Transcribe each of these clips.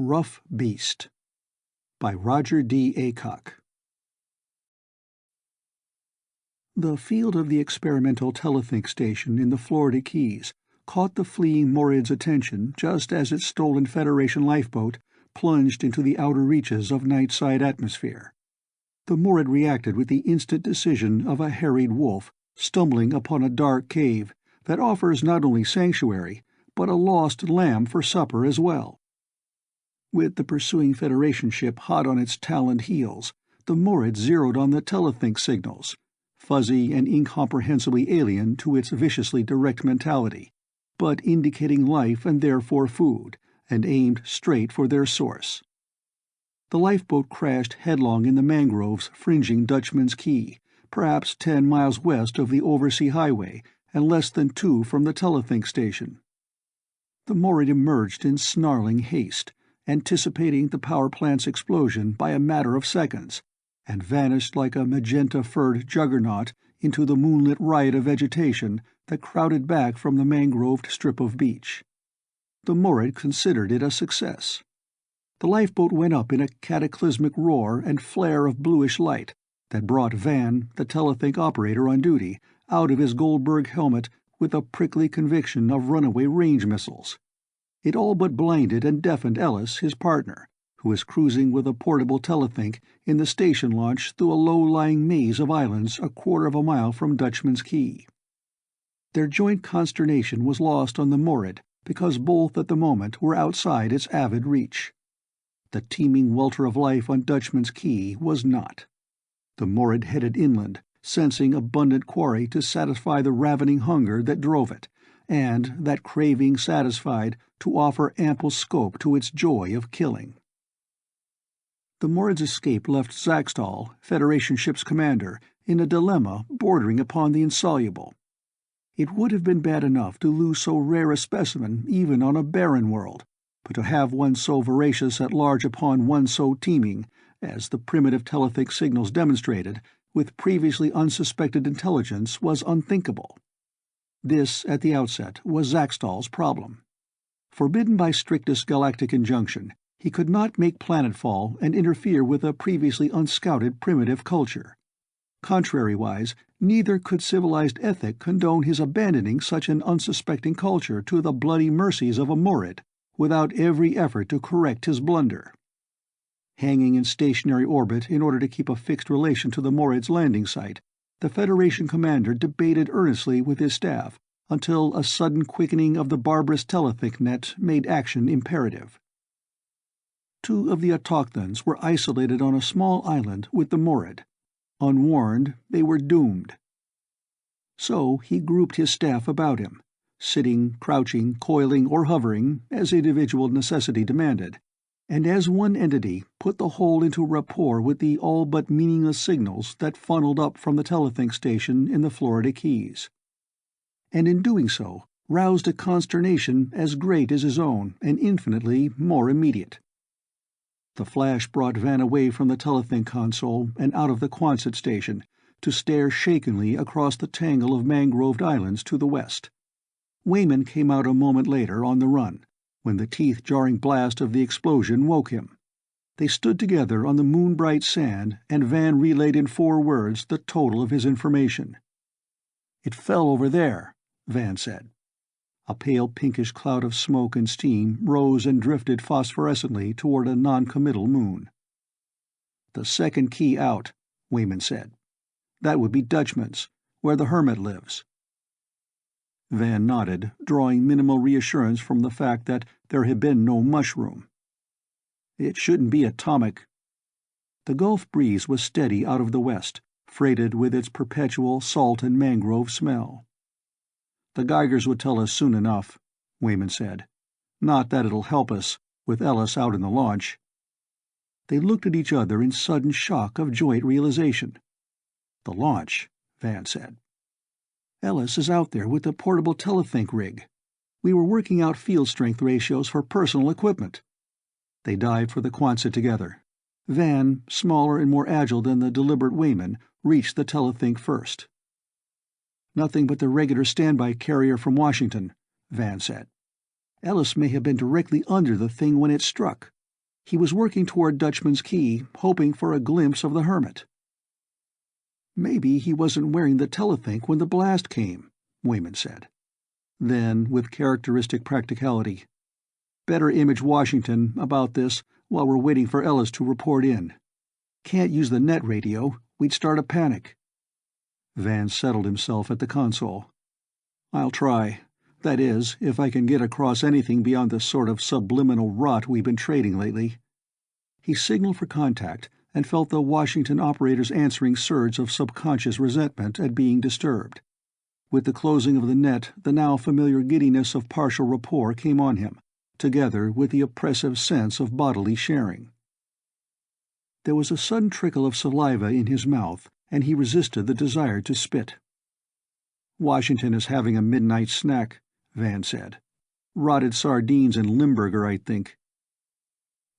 Rough Beast by Roger D. Aycock. The field of the experimental telethink station in the Florida Keys caught the fleeing Morid's attention just as its stolen Federation lifeboat plunged into the outer reaches of night-side atmosphere. The Morid reacted with the instant decision of a harried wolf stumbling upon a dark cave that offers not only sanctuary, but a lost lamb for supper as well. With the pursuing Federation ship hot on its taloned heels, the Morid zeroed on the telethink signals, fuzzy and incomprehensibly alien to its viciously direct mentality, but indicating life and therefore food, and aimed straight for their source. The lifeboat crashed headlong in the mangroves fringing Dutchman's Key, perhaps 10 miles west of the Oversea Highway and less than 2 from the telethink station. The Morid emerged in snarling haste, anticipating the power plant's explosion by a matter of seconds, and vanished like a magenta-furred juggernaut into the moonlit riot of vegetation that crowded back from the mangroved strip of beach. The Morid considered it a success. The lifeboat went up in a cataclysmic roar and flare of bluish light that brought Van, the telethink operator on duty, out of his Goldberg helmet with a prickly conviction of runaway range missiles. It all but blinded and deafened Ellis, his partner, who was cruising with a portable telethink in the station launch through a low-lying maze of islands a quarter of a mile from Dutchman's Key. Their joint consternation was lost on the Morid because both at the moment were outside its avid reach. The teeming welter of life on Dutchman's Key was not. The Morid headed inland, sensing abundant quarry to satisfy the ravening hunger that drove it, and, that craving satisfied, to offer ample scope to its joy of killing. The Morid's escape left Zaxtal, Federation ship's commander, in a dilemma bordering upon the insoluble. It would have been bad enough to lose so rare a specimen even on a barren world, but to have one so voracious at large upon one so teeming, as the primitive telethink signals demonstrated, with previously unsuspected intelligence was unthinkable. This, at the outset, was Zaxtal's problem. Forbidden by strictest galactic injunction, he could not make planetfall and interfere with a previously unscouted primitive culture. Contrariwise, neither could civilized ethic condone his abandoning such an unsuspecting culture to the bloody mercies of a Morid, without every effort to correct his blunder. Hanging in stationary orbit in order to keep a fixed relation to the Morid's landing site, the Federation commander debated earnestly with his staff until a sudden quickening of the barbarous telethink net made action imperative. 2 of the autochthons were isolated on a small island with the Morid. Unwarned, they were doomed. So he grouped his staff about him, sitting, crouching, coiling, or hovering, as individual necessity demanded, and as one entity put the whole into rapport with the all-but meaningless signals that funneled up from the telethink station in the Florida Keys. And in doing so, roused a consternation as great as his own and infinitely more immediate. The flash brought Van away from the telethink console and out of the Quonset station to stare shakenly across the tangle of mangroved islands to the west. Wayman came out a moment later on the run, when the teeth-jarring blast of the explosion woke him. They stood together on the moon-bright sand, and Van relayed in 4 words the total of his information. "It fell over there," Van said. A pale pinkish cloud of smoke and steam rose and drifted phosphorescently toward a non-committal moon. "The second key out," Wayman said. "That would be Dutchman's, where the hermit lives." Van nodded, drawing minimal reassurance from the fact that there had been no mushroom. "It shouldn't be atomic." The Gulf breeze was steady out of the west, freighted with its perpetual salt and mangrove smell. "The Geigers would tell us soon enough," Wayman said. "Not that it'll help us, with Ellis out in the launch." They looked at each other in sudden shock of joint realization. "The launch," Van said. "Ellis is out there with the portable telethink rig. We were working out field strength ratios for personal equipment." They dived for the Quonset together. Van, smaller and more agile than the deliberate Wayman, reached the telethink first. "Nothing but the regular standby carrier from Washington," Van said. "Ellis may have been directly under the thing when it struck. He was working toward Dutchman's Key, hoping for a glimpse of the hermit. Maybe he wasn't wearing the telethink when the blast came, Wayman said. Then, with characteristic practicality, "Better image Washington about this while we're waiting for Ellis to report in. Can't use the net radio. We'd start a panic." Van settled himself at the console. "I'll try. That is, if I can get across anything beyond the sort of subliminal rot we've been trading lately." He signaled for contact and felt the Washington operator's answering surge of subconscious resentment at being disturbed. With the closing of the net, the now familiar giddiness of partial rapport came on him, together with the oppressive sense of bodily sharing. There was a sudden trickle of saliva in his mouth, and he resisted the desire to spit. "Washington is having a midnight snack," Van said. "Rotted sardines and Limburger, I think."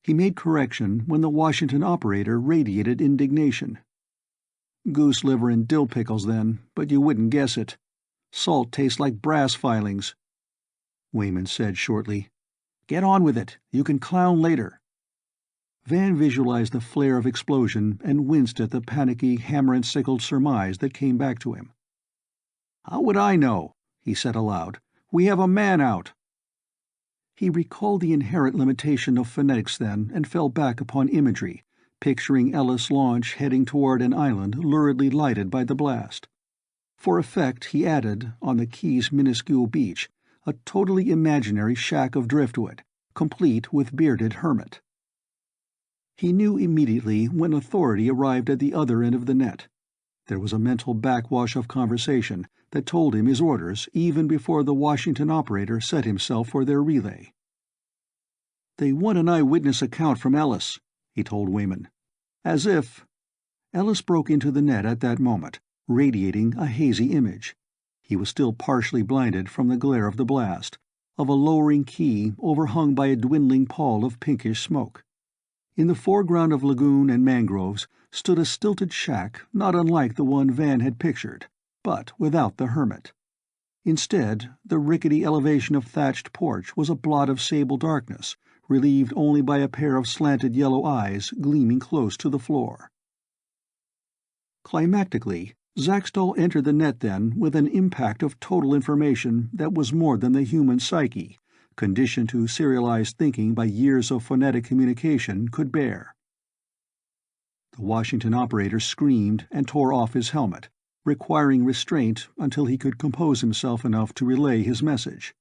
He made correction when the Washington operator radiated indignation. "Goose liver and dill pickles, then, but you wouldn't guess it. Salt tastes like brass filings." Wayman said shortly, "Get on with it. You can clown later." Van visualized the flare of explosion and winced at the panicky, hammer-and-sickled surmise that came back to him. "How would I know?" he said aloud. "We have a man out." He recalled the inherent limitation of phonetics then and fell back upon imagery, picturing Ellis' launch heading toward an island luridly lighted by the blast. For effect he added, on the Key's minuscule beach, a totally imaginary shack of driftwood, complete with bearded hermit. He knew immediately when authority arrived at the other end of the net. There was a mental backwash of conversation that told him his orders even before the Washington operator set himself for their relay. "They want an eyewitness account from Ellis," he told Wayman. "As if—" Ellis broke into the net at that moment, radiating a hazy image. He was still partially blinded from the glare of the blast, of a lowering Key overhung by a dwindling pall of pinkish smoke. In the foreground of lagoon and mangroves stood a stilted shack not unlike the one Van had pictured, but without the hermit. Instead, the rickety elevation of thatched porch was a blot of sable darkness, relieved only by a pair of slanted yellow eyes gleaming close to the floor. Climactically, Zaxtal entered the net then with an impact of total information that was more than the human psyche, conditioned to serialized thinking by years of phonetic communication, could bear. The Washington operator screamed and tore off his helmet, requiring restraint until he could compose himself enough to relay his message.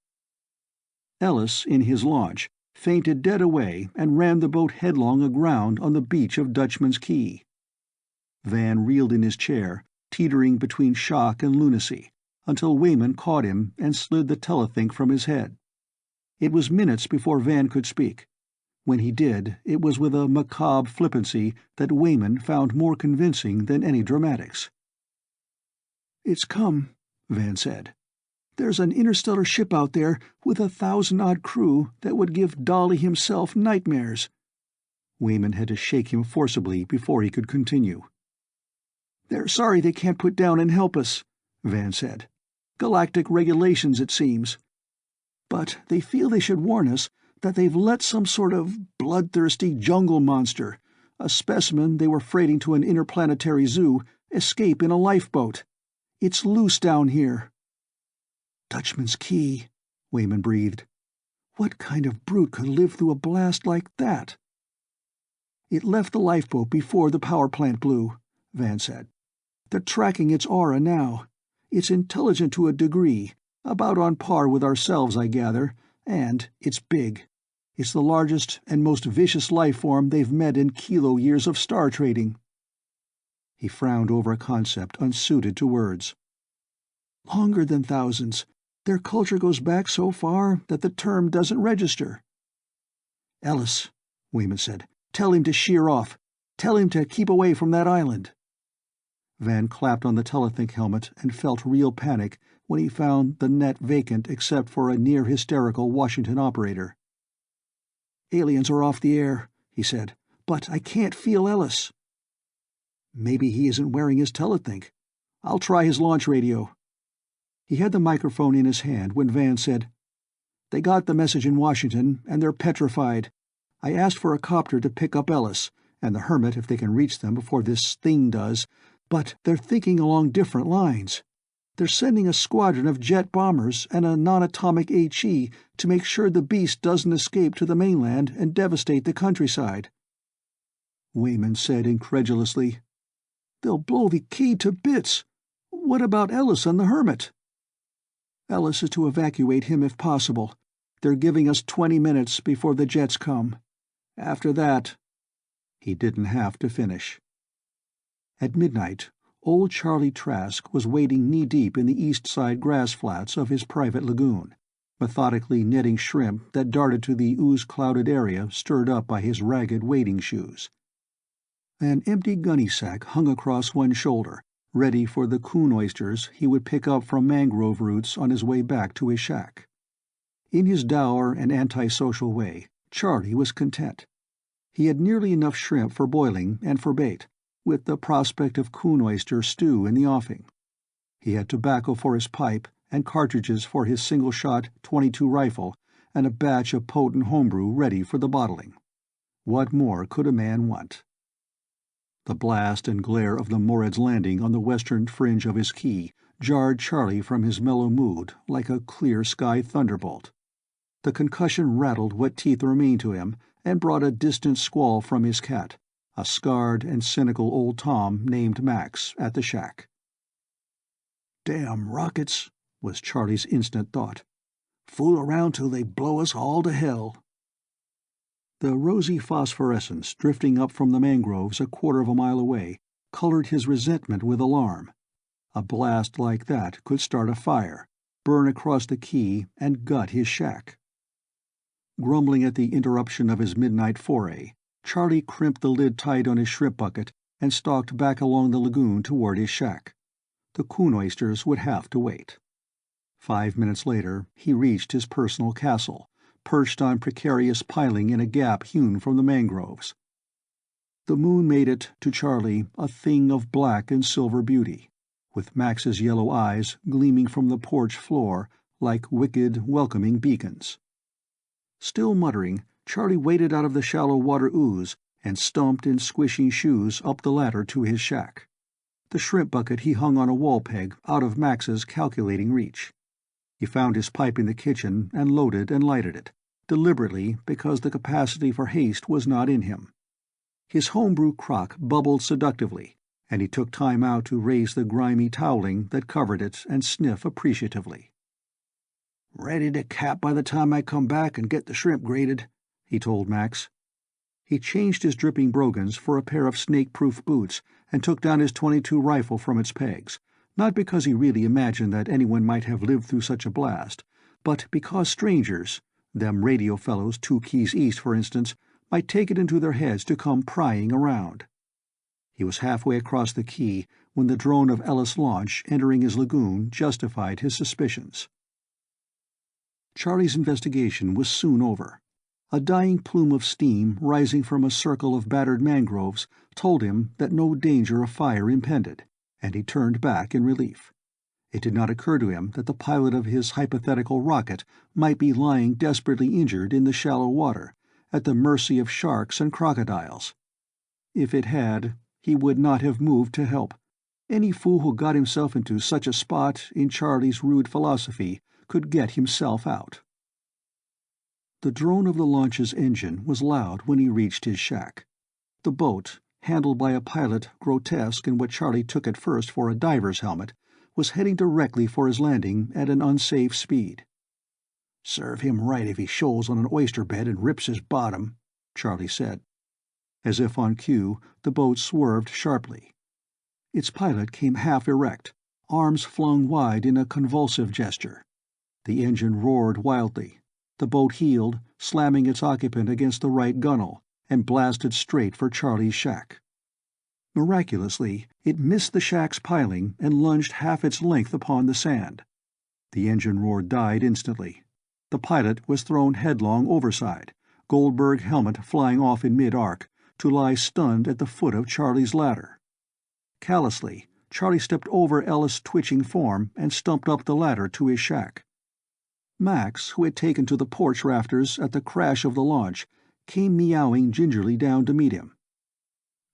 Ellis, in his launch, fainted dead away and ran the boat headlong aground on the beach of Dutchman's Key. Van reeled in his chair, teetering between shock and lunacy, until Wayman caught him and slid the telethink from his head. It was minutes before Van could speak. When he did, it was with a macabre flippancy that Wayman found more convincing than any dramatics. "It's come," Van said. "There's an interstellar ship out there with 1,000-odd crew that would give Dolly himself nightmares." Wayman had to shake him forcibly before he could continue. "They're sorry they can't put down and help us," Van said. "Galactic regulations, it seems. But they feel they should warn us that they've let some sort of bloodthirsty jungle monster, a specimen they were freighting to an interplanetary zoo, escape in a lifeboat. It's loose down here." "Dutchman's Key," Wayman breathed. "What kind of brute could live through a blast like that?" "It left the lifeboat before the power plant blew," Van said. "They're tracking its aura now. It's intelligent to a degree, about on par with ourselves, I gather, and it's big. It's the largest and most vicious life form they've met in kilo-years of star trading." He frowned over a concept unsuited to words. "Longer than thousands. Their culture goes back so far that the term doesn't register." "Ellis," Wayman said, "tell him to sheer off. Tell him to keep away from that island." Van clapped on the telethink helmet and felt real panic when he found the net vacant except for a near-hysterical Washington operator. "Aliens are off the air," he said, "but I can't feel Ellis." "Maybe he isn't wearing his telethink. I'll try his launch radio." He had the microphone in his hand when Van said, "They got the message in Washington, and they're petrified. I asked for a copter to pick up Ellis, and the hermit if they can reach them before this thing does, but they're thinking along different lines. They're sending a squadron of jet bombers and a non-atomic HE to make sure the beast doesn't escape to the mainland and devastate the countryside." Wayman said incredulously, "They'll blow the key to bits. What about Ellis and the hermit?" "Ellis is to evacuate him if possible. They're giving us 20 minutes before the jets come. After that—" He didn't have to finish. At midnight, old Charlie Trask was wading knee-deep in the east side grass flats of his private lagoon, methodically netting shrimp that darted to the ooze-clouded area stirred up by his ragged wading shoes. An empty gunny sack hung across one shoulder, ready for the coon oysters he would pick up from mangrove roots on his way back to his shack. In his dour and antisocial way, Charlie was content. He had nearly enough shrimp for boiling and for bait, with the prospect of coon-oyster stew in the offing. He had tobacco for his pipe and cartridges for his single-shot .22 rifle and a batch of potent homebrew ready for the bottling. What more could a man want? The blast and glare of the Morad's landing on the western fringe of his key jarred Charlie from his mellow mood like a clear-sky thunderbolt. The concussion rattled what teeth remained to him and brought a distant squall from his cat, a scarred and cynical old Tom named Max, at the shack. "Damn rockets," was Charlie's instant thought. "Fool around till they blow us all to hell." The rosy phosphorescence drifting up from the mangroves a quarter of a mile away colored his resentment with alarm. A blast like that could start a fire, burn across the key, and gut his shack. Grumbling at the interruption of his midnight foray, Charlie crimped the lid tight on his shrimp bucket and stalked back along the lagoon toward his shack. The coon oysters would have to wait. 5 minutes later he reached his personal castle, perched on precarious piling in a gap hewn from the mangroves. The moon made it, to Charlie, a thing of black and silver beauty, with Max's yellow eyes gleaming from the porch floor like wicked, welcoming beacons. Still muttering, Charlie waded out of the shallow water ooze and stumped in squishing shoes up the ladder to his shack. The shrimp bucket he hung on a wall peg out of Max's calculating reach. He found his pipe in the kitchen and loaded and lighted it, deliberately because the capacity for haste was not in him. His homebrew crock bubbled seductively, and he took time out to raise the grimy toweling that covered it and sniff appreciatively. "Ready to cap by the time I come back and get the shrimp grated," he told Max. He changed his dripping brogans for a pair of snake-proof boots and took down his .22 rifle from its pegs, not because he really imagined that anyone might have lived through such a blast, but because strangers, them radio fellows 2 keys east, for instance, might take it into their heads to come prying around. He was halfway across the key when the drone of Ellis' launch entering his lagoon justified his suspicions. Charlie's investigation was soon over. A dying plume of steam rising from a circle of battered mangroves told him that no danger of fire impended, and he turned back in relief. It did not occur to him that the pilot of his hypothetical rocket might be lying desperately injured in the shallow water, at the mercy of sharks and crocodiles. If it had, he would not have moved to help. Any fool who got himself into such a spot, in Charlie's rude philosophy, could get himself out. The drone of the launch's engine was loud when he reached his shack. The boat, handled by a pilot grotesque in what Charlie took at first for a diver's helmet, was heading directly for his landing at an unsafe speed. "Serve him right if he shoals on an oyster bed and rips his bottom," Charlie said. As if on cue, the boat swerved sharply. Its pilot came half erect, arms flung wide in a convulsive gesture. The engine roared wildly. The boat heeled, slamming its occupant against the right gunwale, and blasted straight for Charlie's shack. Miraculously, it missed the shack's piling and lunged half its length upon the sand. The engine roar died instantly. The pilot was thrown headlong overside, Goldberg helmet flying off in mid-arc, to lie stunned at the foot of Charlie's ladder. Callously, Charlie stepped over Ellis' twitching form and stumped up the ladder to his shack. Max, who had taken to the porch rafters at the crash of the launch, came meowing gingerly down to meet him.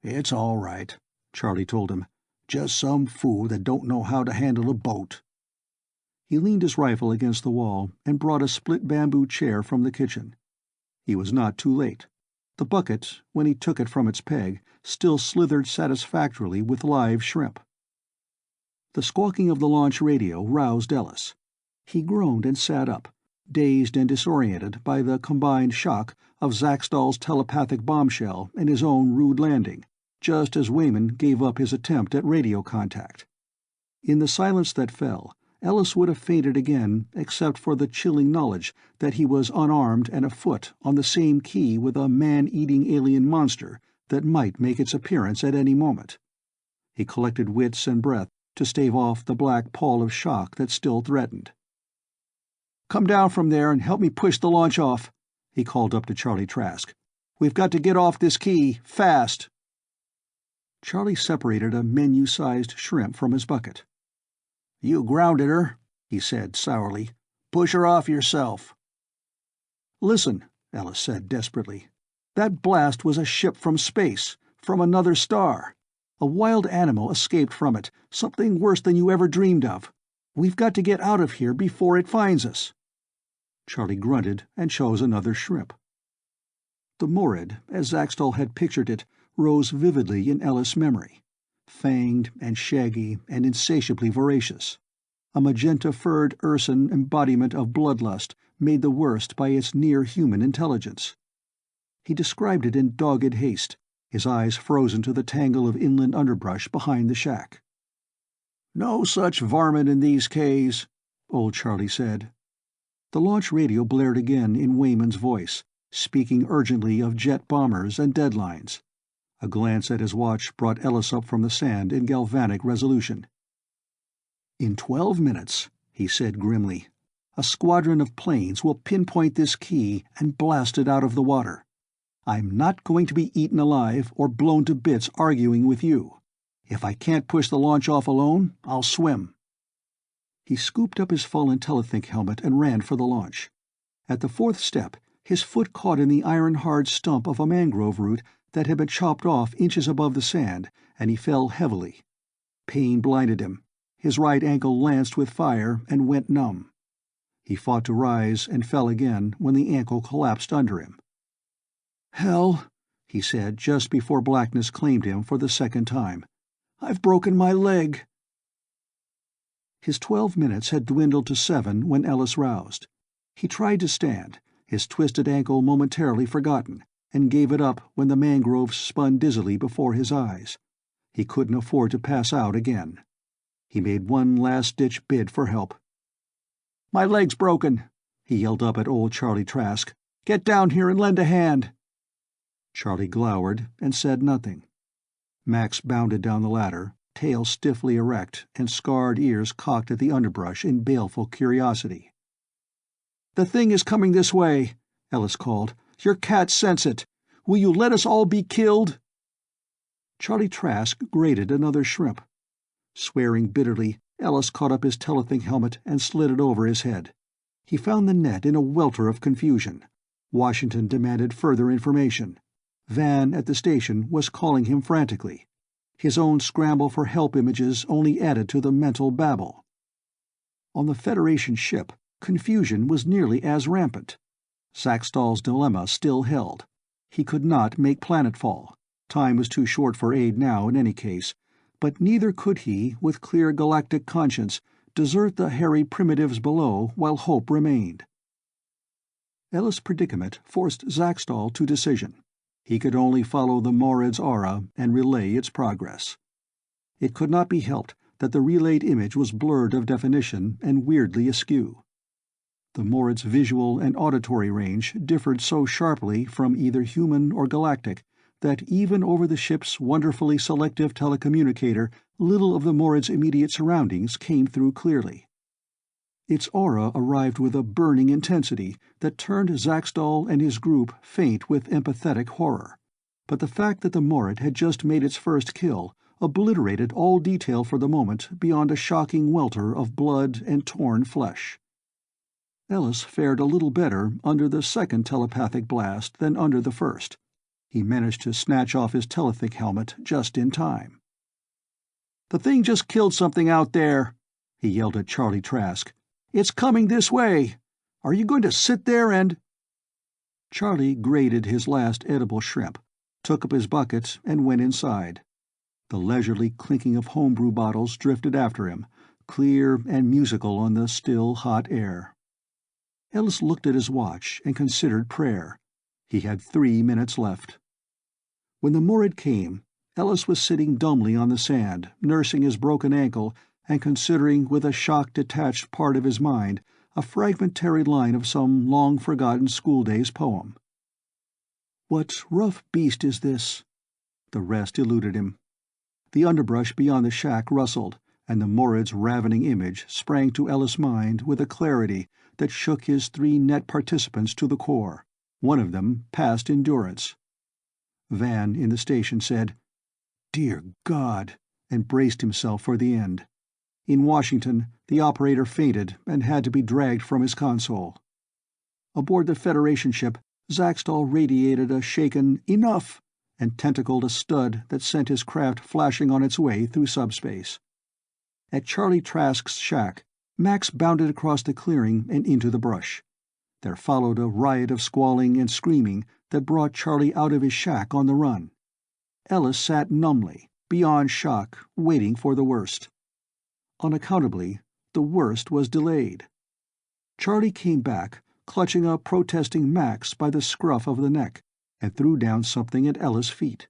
"It's all right," Charlie told him. "Just some fool that don't know how to handle a boat." He leaned his rifle against the wall and brought a split bamboo chair from the kitchen. He was not too late. The bucket, when he took it from its peg, still slithered satisfactorily with live shrimp. The squawking of the launch radio roused Ellis. He groaned and sat up, dazed and disoriented by the combined shock of Zaxtal's telepathic bombshell and his own rude landing, just as Wayman gave up his attempt at radio contact. In the silence that fell, Ellis would have fainted again except for the chilling knowledge that he was unarmed and afoot on the same key with a man-eating alien monster that might make its appearance at any moment. He collected wits and breath to stave off the black pall of shock that still threatened. "Come down from there and help me push the launch off," he called up to Charlie Trask. "We've got to get off this key, fast." Charlie separated a menu-sized shrimp from his bucket. "You grounded her," he said sourly. "Push her off yourself." "Listen," Ellis said desperately. "That blast was a ship from space, from another star. A wild animal escaped from it, something worse than you ever dreamed of. We've got to get out of here before it finds us." Charlie grunted and chose another shrimp. The Morid, as Zaxtal had pictured it, rose vividly in Ellis' memory. Fanged and shaggy and insatiably voracious. A magenta-furred Urson embodiment of bloodlust made the worst by its near-human intelligence. He described it in dogged haste, his eyes frozen to the tangle of inland underbrush behind the shack. "No such varmint in these Ks," old Charlie said. The launch radio blared again in Wayman's voice, speaking urgently of jet bombers and deadlines. A glance at his watch brought Ellis up from the sand in galvanic resolution. "In 12 minutes," he said grimly, "a squadron of planes will pinpoint this key and blast it out of the water. I'm not going to be eaten alive or blown to bits arguing with you. If I can't push the launch off alone, I'll swim." He scooped up his fallen telethink helmet and ran for the launch. At the 4th step, his foot caught in the iron-hard stump of a mangrove root that had been chopped off inches above the sand, and he fell heavily. Pain blinded him. His right ankle lanced with fire and went numb. He fought to rise and fell again when the ankle collapsed under him. "Hell," he said just before blackness claimed him for the second time. "I've broken my leg." His 12 minutes had dwindled to 7 when Ellis roused. He tried to stand, his twisted ankle momentarily forgotten, and gave it up when the mangroves spun dizzily before his eyes. He couldn't afford to pass out again. He made one last-ditch bid for help. "My leg's broken," he yelled up at old Charlie Trask. "Get down here and lend a hand." Charlie glowered and said nothing. Max bounded down the ladder, tail stiffly erect and scarred ears cocked at the underbrush in baleful curiosity. "The thing is coming this way," Ellis called. "Your cats sense it. Will you let us all be killed?" Charlie Trask grated another shrimp. Swearing bitterly, Ellis caught up his telethink helmet and slid it over his head. He found the net in a welter of confusion. Washington demanded further information. Van at the station was calling him frantically. His own scramble for help images only added to the mental babble. On the Federation ship, confusion was nearly as rampant. Zaxtal's dilemma still held. He could not make planetfall. Time was too short for aid now in any case, but neither could he, with clear galactic conscience, desert the harried primitives below while hope remained. Ellis' predicament forced Zaxtal to decision. He could only follow the Morid's aura and relay its progress. It could not be helped that the relayed image was blurred of definition and weirdly askew. The Morid's visual and auditory range differed so sharply from either human or galactic that even over the ship's wonderfully selective telecommunicator little of the Morid's immediate surroundings came through clearly. Its aura arrived with a burning intensity that turned Zaxtal and his group faint with empathetic horror, but the fact that the Morid had just made its first kill obliterated all detail for the moment beyond a shocking welter of blood and torn flesh. Ellis fared a little better under the second telepathic blast than under the first. He managed to snatch off his telethic helmet just in time. "The thing just killed something out there," he yelled at Charlie Trask. "It's coming this way. Are you going to sit there and—" Charlie grated his last edible shrimp, took up his bucket, and went inside. The leisurely clinking of homebrew bottles drifted after him, clear and musical on the still, hot air. Ellis looked at his watch and considered prayer. He had 3 minutes left. When the Morid came, Ellis was sitting dumbly on the sand, nursing his broken ankle and considering with a shock-detached part of his mind a fragmentary line of some long-forgotten school-days poem. "What rough beast is this?" The rest eluded him. The underbrush beyond the shack rustled, and the Morid's ravening image sprang to Ellis' mind with a clarity that shook his 3 net participants to the core, one of them past endurance. Van, in the station, said, "Dear God," and braced himself for the end. In Washington, the operator fainted and had to be dragged from his console. Aboard the Federation ship, Zaxtal radiated a shaken "Enough!" and tentacled a stud that sent his craft flashing on its way through subspace. At Charlie Trask's shack, Max bounded across the clearing and into the brush. There followed a riot of squalling and screaming that brought Charlie out of his shack on the run. Ellis sat numbly, beyond shock, waiting for the worst. Unaccountably, the worst was delayed. Charlie came back, clutching a protesting Max by the scruff of the neck, and threw down something at Ellis' feet.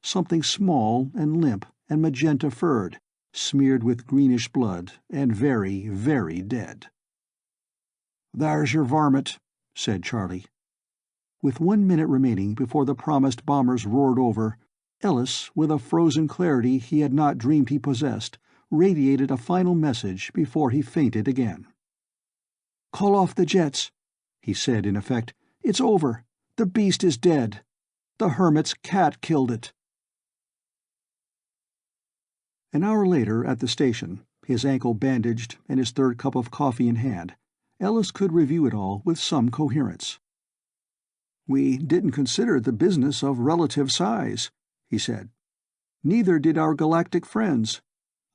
Something small and limp and magenta-furred, smeared with greenish blood, and very, very dead. "There's your varmint," said Charlie. With 1 minute remaining before the promised bombers roared over, Ellis, with a frozen clarity he had not dreamed he possessed, radiated a final message before he fainted again. "Call off the jets," he said in effect. "It's over. The beast is dead. The hermit's cat killed it." An hour later, at the station, his ankle bandaged and his 3rd cup of coffee in hand, Ellis could review it all with some coherence. "We didn't consider the business of relative size," he said. "Neither did our galactic friends.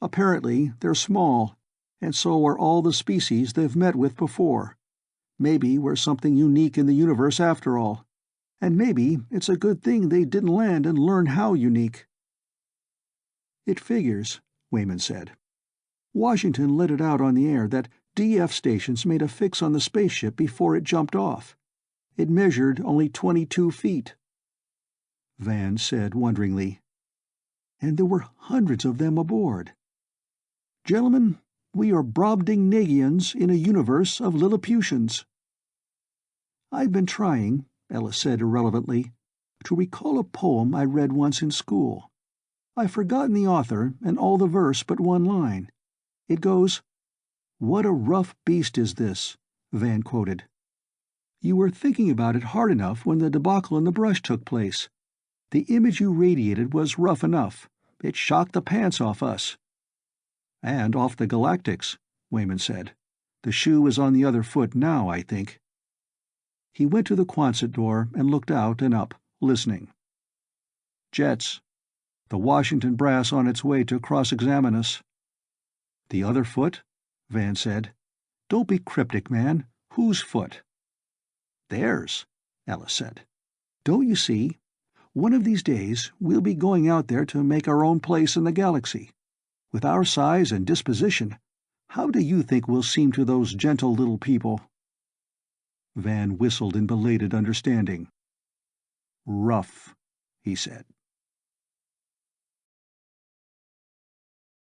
Apparently they're small, and so are all the species they've met with before. Maybe we're something unique in the universe after all. And maybe it's a good thing they didn't land and learn how unique." "It figures," Wayman said. "Washington let it out on the air that DF stations made a fix on the spaceship before it jumped off. It measured only 22 feet. Van said wonderingly, "And there were hundreds of them aboard. Gentlemen, we are Brobdingnagians in a universe of Lilliputians." "I've been trying," Ellis said irrelevantly, "to recall a poem I read once in school. I've forgotten the author and all the verse but one line. It goes, 'What a rough beast is this,'" Van quoted. "You were thinking about it hard enough when the debacle in the brush took place. The image you radiated was rough enough. It shocked the pants off us." "And off the Galactics," Wayman said. "The shoe is on the other foot now, I think." He went to the Quonset door and looked out and up, listening. "Jets. The Washington brass on its way to cross-examine us." "The other foot?" Van said. "Don't be cryptic, man. Whose foot?" "Theirs," Ellis said. "Don't you see? One of these days we'll be going out there to make our own place in the galaxy. With our size and disposition, how do you think we'll seem to those gentle little people?" Van whistled in belated understanding. "Rough," he said.